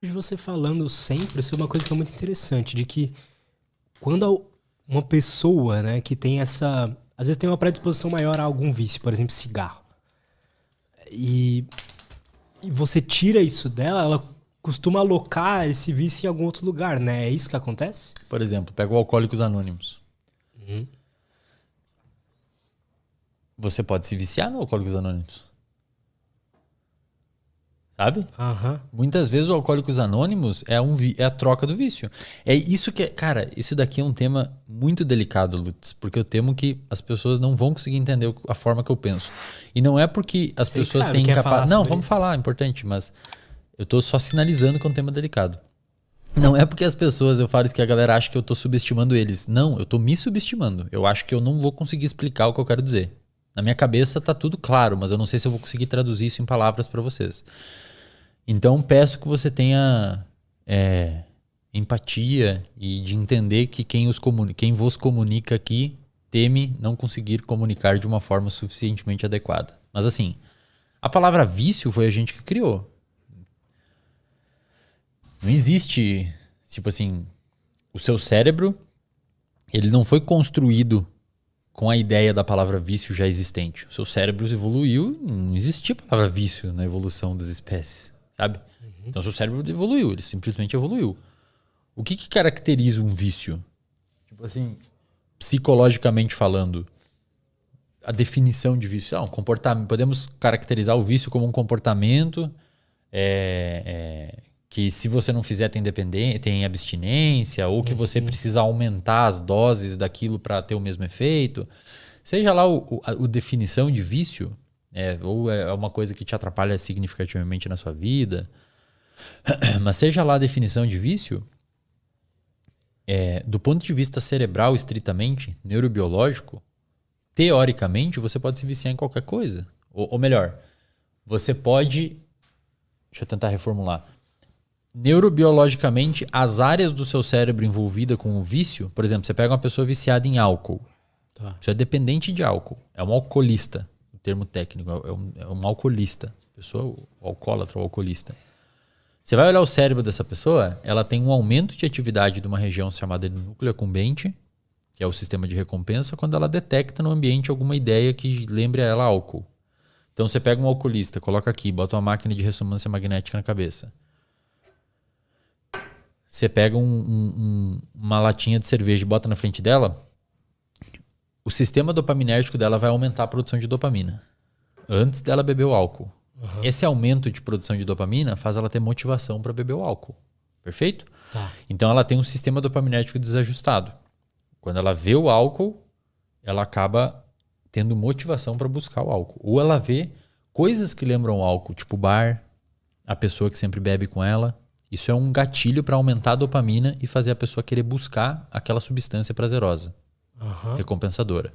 de você falando sempre, isso é uma coisa que é muito interessante, de que quando uma pessoa, né, que tem essa... Às vezes tem uma predisposição maior a algum vício, por exemplo, cigarro. E você tira isso dela, ela costuma alocar esse vício em algum outro lugar, né? É isso que acontece? Por exemplo, pega o Alcoólicos Anônimos. Uhum. Você pode se viciar no Alcoólicos Anônimos. Sabe? Aham. Muitas vezes o Alcoólicos Anônimos é a troca do vício. É isso que... Cara, isso daqui é um tema muito delicado, Lutz, porque eu temo que as pessoas não vão conseguir entender a forma que eu penso. E não é porque as Você que pessoas sabe, têm quer falar capacidade... Não, sobre vamos isso? falar, é importante, mas eu tô só sinalizando que é um tema delicado. Não é porque as pessoas, eu falo isso que a galera acha que eu tô subestimando eles. Não, eu tô me subestimando. Eu acho que eu não vou conseguir explicar o que eu quero dizer. Na minha cabeça tá tudo claro, mas eu não sei se eu vou conseguir traduzir isso em palavras para vocês. Então peço que você tenha empatia e de entender que quem vos comunica aqui teme não conseguir comunicar de uma forma suficientemente adequada. Mas assim, a palavra vício foi a gente que criou. Não existe, tipo assim, o seu cérebro, ele não foi construído com a ideia da palavra vício já existente. O seu cérebro evoluiu, não existia a palavra vício na evolução das espécies. Sabe? Então seu cérebro evoluiu, ele simplesmente evoluiu. O que caracteriza um vício? Tipo assim, psicologicamente falando, a definição de vício. Um comportamento, podemos caracterizar o vício como um comportamento que se você não fizer tem abstinência, ou que você precisa aumentar as doses daquilo para ter o mesmo efeito. Seja lá a definição de vício, ou é uma coisa que te atrapalha significativamente na sua vida, mas seja lá a definição de vício, do ponto de vista cerebral estritamente, neurobiológico, teoricamente você pode se viciar em qualquer coisa. Ou melhor, você pode... Deixa eu tentar reformular. Neurobiologicamente, as áreas do seu cérebro envolvida com o vício, por exemplo, você pega uma pessoa viciada em álcool. Tá. Isso é dependente de álcool. É um alcoolista. O termo técnico é um alcoolista. Pessoa alcoólatra ou alcoolista. Você vai olhar o cérebro dessa pessoa, ela tem um aumento de atividade de uma região chamada de núcleo accumbente, que é o sistema de recompensa, quando ela detecta no ambiente alguma ideia que lembre a ela álcool. Então você pega um alcoolista, coloca aqui, bota uma máquina de ressonância magnética na cabeça. Você pega uma latinha de cerveja e bota na frente dela, o sistema dopaminérgico dela vai aumentar a produção de dopamina antes dela beber o álcool. Uhum. Esse aumento de produção de dopamina faz ela ter motivação para beber o álcool. Perfeito? Tá. Então ela tem um sistema dopaminérgico desajustado. Quando ela vê o álcool, ela acaba tendo motivação para buscar o álcool. Ou ela vê coisas que lembram o álcool, tipo bar, a pessoa que sempre bebe com ela. Isso é um gatilho para aumentar a dopamina e fazer a pessoa querer buscar aquela substância prazerosa, recompensadora.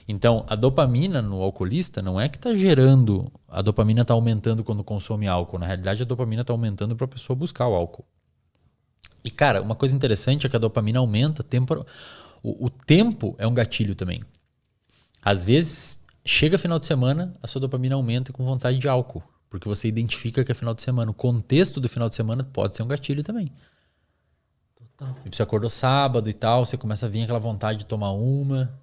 Então, a dopamina no alcoolista não é que está gerando, a dopamina está aumentando quando consome álcool. Na realidade, a dopamina está aumentando para a pessoa buscar o álcool. E, cara, uma coisa interessante é que a dopamina aumenta, o tempo é um gatilho também. Às vezes, chega final de semana, a sua dopamina aumenta com vontade de álcool. Porque você identifica que é final de semana. O contexto do final de semana pode ser um gatilho também. Total. E você acordou sábado e tal, você começa a vir aquela vontade de tomar uma.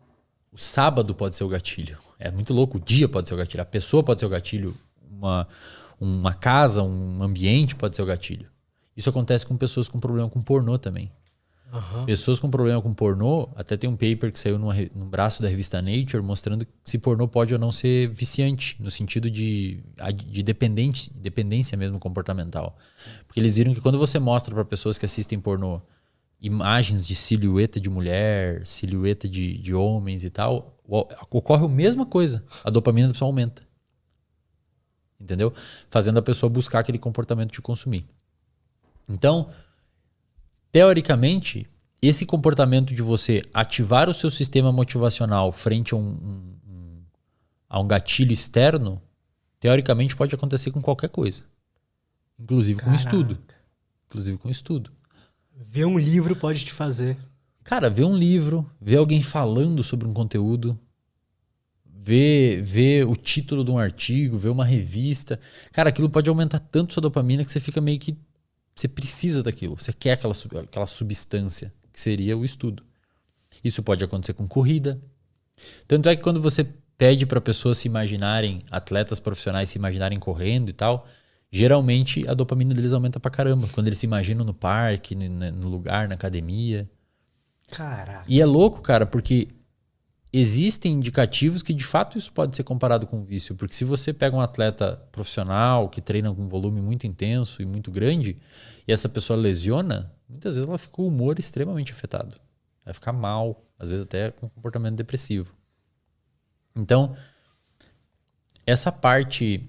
O sábado pode ser o gatilho. É muito louco. O dia pode ser o gatilho. A pessoa pode ser o gatilho. Uma casa, um ambiente pode ser o gatilho. Isso acontece com pessoas com problema com pornô também. Pessoas com problema com pornô, até tem um paper que saiu no braço da revista Nature mostrando se pornô pode ou não ser viciante, no sentido de dependência mesmo comportamental. Porque eles viram que quando você mostra para pessoas que assistem pornô imagens de silhueta de mulher, silhueta de homens e tal, ocorre a mesma coisa. A dopamina da pessoa aumenta. Entendeu? Fazendo a pessoa buscar aquele comportamento de consumir. Então, teoricamente, esse comportamento de você ativar o seu sistema motivacional frente a um gatilho externo, teoricamente pode acontecer com qualquer coisa. Inclusive com estudo. Inclusive com estudo. Ver um livro pode te fazer. Cara, ver um livro, ver alguém falando sobre um conteúdo, ver o título de um artigo, ver uma revista. Cara, aquilo pode aumentar tanto sua dopamina que você fica meio que você precisa daquilo, você quer aquela substância, que seria o estudo. Isso pode acontecer com corrida. Tanto é que quando você pede para pessoas se imaginarem, atletas profissionais se imaginarem correndo e tal, geralmente a dopamina deles aumenta pra caramba. Quando eles se imaginam no parque, no lugar, na academia. Caraca. E é louco, cara, porque existem indicativos que de fato isso pode ser comparado com vício. Porque se você pega um atleta profissional que treina com um volume muito intenso e muito grande, e essa pessoa lesiona, muitas vezes ela fica com o humor extremamente afetado. Vai ficar mal, às vezes até com comportamento depressivo. Então, essa parte,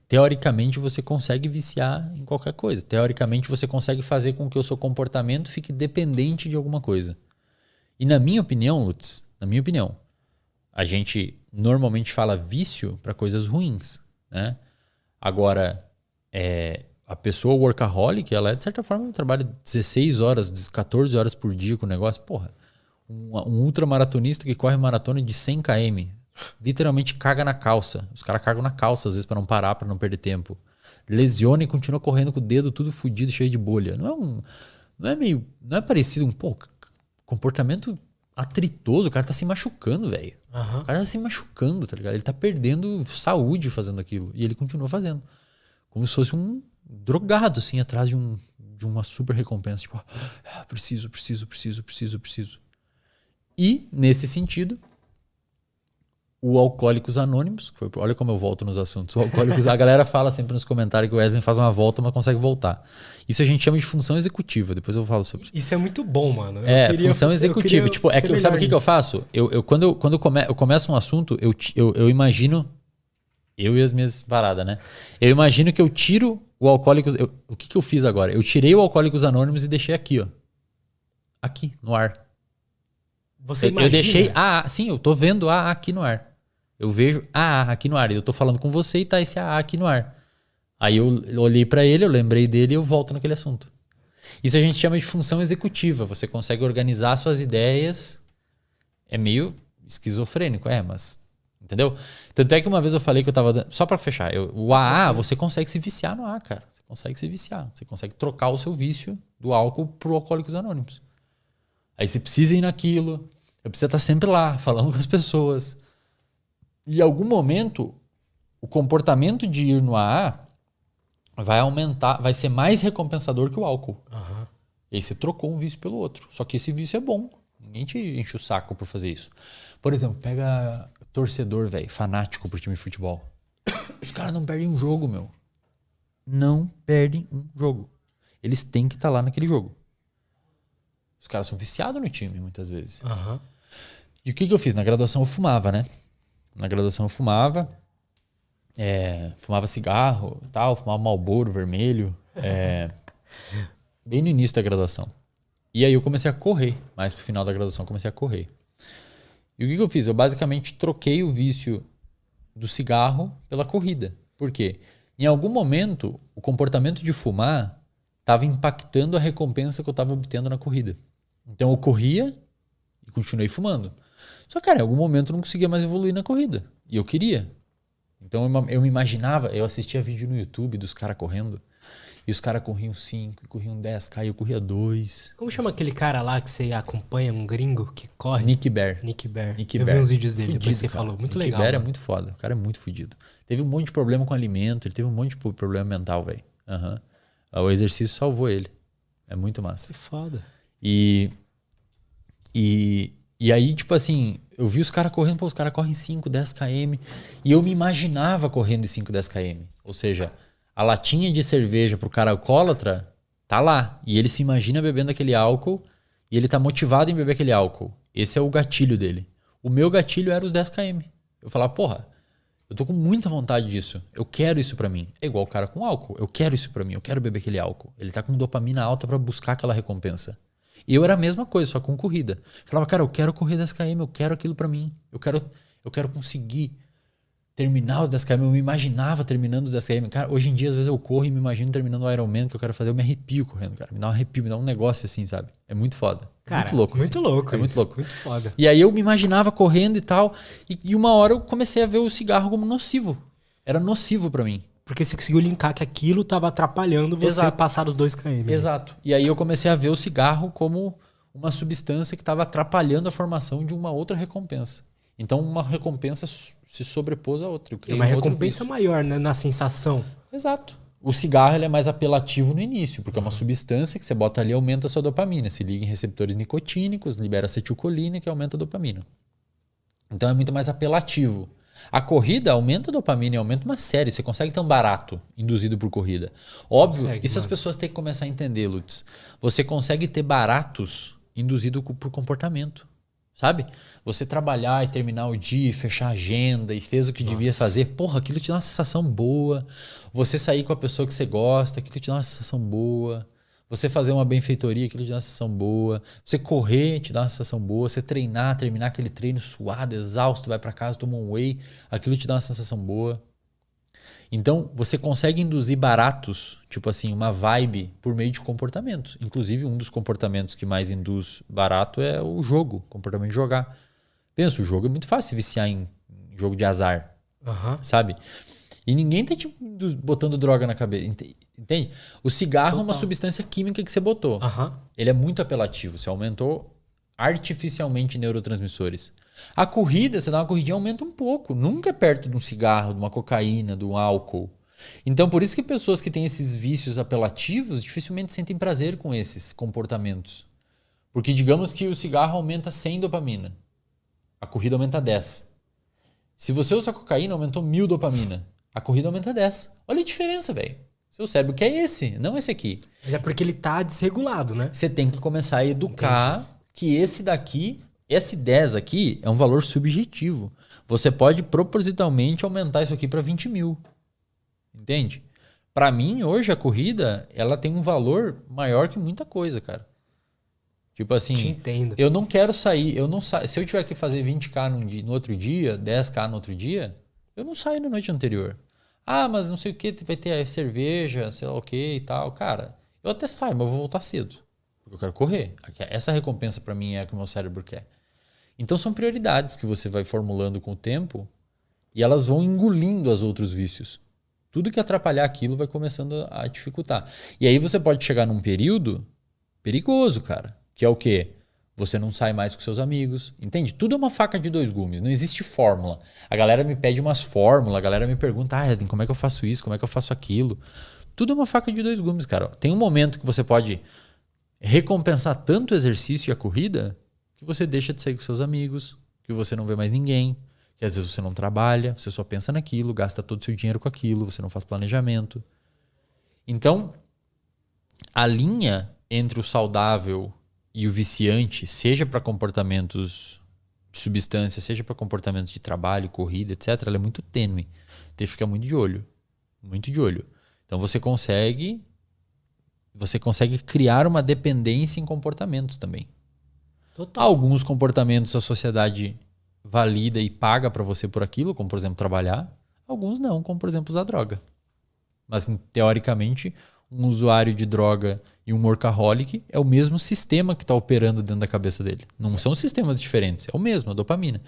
teoricamente, você consegue viciar em qualquer coisa. Teoricamente, você consegue fazer com que o seu comportamento fique dependente de alguma coisa. E na minha opinião, Lutz, a gente normalmente fala vício para coisas ruins, né? Agora, a pessoa workaholic, ela de certa forma trabalha 16 horas, 14 horas por dia com o negócio. Porra, um ultramaratonista que corre maratona de 100 km, literalmente caga na calça. Os caras cagam na calça às vezes para não parar, para não perder tempo. Lesiona e continua correndo com o dedo tudo fudido, cheio de bolha. Não é parecido comportamento atritoso. O cara tá se machucando, velho. Uhum. O cara tá se machucando, tá ligado? Ele tá perdendo saúde fazendo aquilo. E ele continua fazendo. Como se fosse um drogado, assim, atrás de uma super recompensa. Tipo, preciso. E, nesse sentido, o Alcoólicos Anônimos, olha como eu volto nos assuntos. A galera fala sempre nos comentários que o Wesley faz uma volta, mas consegue voltar. Isso a gente chama de função executiva. Depois eu falo sobre isso. Isso é muito bom, mano. Função executiva. Tipo, sabe o que eu faço? Quando eu começo um assunto, eu imagino... Eu e as minhas paradas, né? Eu imagino que eu tiro o Alcoólicos... O que eu fiz agora? Eu tirei o Alcoólicos Anônimos e deixei aqui, ó. Aqui, no ar. Você imagina? Eu deixei AA. Sim, eu tô vendo AA aqui no ar. Eu vejo AA aqui no ar. E eu tô falando com você e tá esse AA aqui no ar. Aí eu olhei pra ele, eu lembrei dele e eu volto naquele assunto. Isso a gente chama de função executiva. Você consegue organizar suas ideias. É meio esquizofrênico, mas... Entendeu? Tanto é que uma vez eu falei que eu tava... Só pra fechar. O AA, você consegue se viciar no AA, cara. Você consegue se viciar. Você consegue trocar o seu vício do álcool pro Alcoólicos Anônimos. Aí você precisa ir naquilo. Eu preciso estar sempre lá, falando com as pessoas. E em algum momento, o comportamento de ir no AA vai aumentar, vai ser mais recompensador que o álcool. Uhum. E aí você trocou um vício pelo outro. Só que esse vício é bom. Ninguém te enche o saco por fazer isso. Por exemplo, pega torcedor, velho, fanático pro time de futebol. Os caras não perdem um jogo, meu. Não perdem um jogo. Eles têm que estar lá naquele jogo. Os caras são viciados no time, muitas vezes. Uhum. E o que eu fiz? Na graduação eu fumava, né? Na graduação eu fumava. Fumava cigarro e tal. Fumava Marlboro vermelho. Bem no início da graduação. E aí eu comecei a correr. Mais pro final da graduação eu comecei a correr. E o que eu fiz? Eu basicamente troquei o vício do cigarro pela corrida. Por quê? Em algum momento, o comportamento de fumar estava impactando a recompensa que eu estava obtendo na corrida. Então eu corria e continuei fumando. Só que, cara, em algum momento eu não conseguia mais evoluir na corrida. E eu queria. Então eu me imaginava, eu assistia vídeo no YouTube dos caras correndo. E os caras corriam 5, corriam 10K e eu corria 2. Como chama aquele cara lá que você acompanha, um gringo que corre? Nick Bear. Eu vi uns vídeos dele, depois você falou. Muito legal. Nick Bear é muito foda. O cara é muito fodido. Teve um monte de problema com alimento, ele teve um monte de problema mental, velho. O exercício salvou ele. É muito massa. Que foda. E aí, tipo assim, eu vi os caras correndo, os caras correm 5, 10 km. E eu me imaginava correndo em 5, 10 km. Ou seja, a latinha de cerveja pro cara alcoólatra tá lá. E ele se imagina bebendo aquele álcool e ele tá motivado em beber aquele álcool. Esse é o gatilho dele. O meu gatilho era os 10 km. Eu falava, porra, eu tô com muita vontade disso. Eu quero isso pra mim. É igual o cara com álcool. Eu quero isso pra mim. Eu quero beber aquele álcool. Ele tá com dopamina alta pra buscar aquela recompensa. E eu era a mesma coisa, só com corrida. Eu falava, cara, eu quero correr 10 km. Eu quero aquilo pra mim. Eu quero conseguir terminar os 10 km. Eu me imaginava terminando os 10 km. Cara, hoje em dia, às vezes eu corro e me imagino terminando o Ironman que eu quero fazer. Eu me arrepio correndo, cara. Me dá um arrepio, me dá um negócio assim, sabe? É muito foda. Cara, muito louco. Muito assim. louco. É muito louco. Muito foda. E aí eu me imaginava correndo e tal. E uma hora eu comecei a ver o cigarro como nocivo. Era nocivo pra mim. Porque você conseguiu linkar que aquilo estava atrapalhando você Exato. passar os 2 km. Exato. E aí eu comecei a ver o cigarro como uma substância que estava atrapalhando a formação de uma outra recompensa. Então uma recompensa se sobrepôs à outra. Eu É criei uma um outro recompensa vício. maior, né? Na sensação. Exato. O cigarro ele é mais apelativo no início, porque é uma substância que você bota ali e aumenta a sua dopamina. Se liga em receptores nicotínicos, libera acetilcolina, que aumenta a dopamina. Então é muito mais apelativo. A corrida aumenta a dopamina e aumenta uma série. Você consegue ter um barato induzido por corrida. Óbvio, Consegue, isso as mano. pessoas têm que começar a entender, Lutz. Você consegue ter baratos induzido por comportamento. Sabe? Você trabalhar e terminar o dia, e fechar a agenda e fez o que devia fazer. Porra, aquilo te dá uma sensação boa. Você sair com a pessoa que você gosta, aquilo te dá uma sensação boa. Você fazer uma benfeitoria, aquilo te dá uma sensação boa. Você correr, te dá uma sensação boa. Você treinar, terminar aquele treino suado, exausto, vai pra casa, toma um whey, aquilo te dá uma sensação boa. Então, você consegue induzir baratos, tipo assim, uma vibe por meio de comportamentos. Inclusive, um dos comportamentos que mais induz barato é o jogo, o comportamento de jogar. Pensa, o jogo é muito fácil viciar em jogo de azar, sabe? E ninguém tá tipo, botando droga na cabeça, entende? O cigarro é uma substância química que você botou. Ele é muito apelativo, você aumentou artificialmente neurotransmissores. A corrida, você dá uma corridinha, aumenta um pouco. Nunca é perto de um cigarro, de uma cocaína, de um álcool. Então, por isso que pessoas que têm esses vícios apelativos dificilmente sentem prazer com esses comportamentos. Porque digamos que o cigarro aumenta 100 dopamina. A corrida aumenta 10. Se você usa cocaína, aumentou 1000 dopamina. A corrida aumenta 10. Olha a diferença, velho. Seu cérebro quer esse, não esse aqui. Mas é porque ele tá desregulado, né? Você tem que começar a educar que esse daqui, esse 10 aqui, é um valor subjetivo. Você pode propositalmente aumentar isso aqui para 20 mil. Entende? Para mim, hoje, a corrida, ela tem um valor maior que muita coisa, cara. Tipo assim, Te entendo. eu não quero sair, se eu tiver que fazer 20k no outro dia, 10k no outro dia, eu não saio na noite anterior. Ah, mas não sei o que, vai ter a cerveja, sei lá o que e tal. Cara, eu até saio, mas eu vou voltar cedo. Porque eu quero correr. Essa recompensa para mim é a que o meu cérebro quer. Então são prioridades que você vai formulando com o tempo e elas vão engolindo os outros vícios. Tudo que atrapalhar aquilo vai começando a dificultar. E aí você pode chegar num período perigoso, cara. Que é o quê? Você não sai mais com seus amigos. Entende? Tudo é uma faca de 2 gumes. Não existe fórmula. A galera me pede umas fórmulas. A galera me pergunta, Resden, como é que eu faço isso? Como é que eu faço aquilo? Tudo é uma faca de 2 gumes, cara. Tem um momento que você pode recompensar tanto o exercício e a corrida que você deixa de sair com seus amigos, que você não vê mais ninguém, que às vezes você não trabalha, você só pensa naquilo, gasta todo o seu dinheiro com aquilo, você não faz planejamento. Então, a linha entre o saudável e o viciante, seja para comportamentos de substância, seja para comportamentos de trabalho, corrida, etc., ela é muito tênue. Tem que ficar muito de olho. Muito de olho. Então você consegue criar uma dependência em comportamentos também. Total. Alguns comportamentos a sociedade valida e paga para você por aquilo, como por exemplo trabalhar. Alguns não, como por exemplo usar droga. Mas teoricamente, um usuário de droga e um workaholic é o mesmo sistema que está operando dentro da cabeça dele. Não são sistemas diferentes, é o mesmo, a dopamina.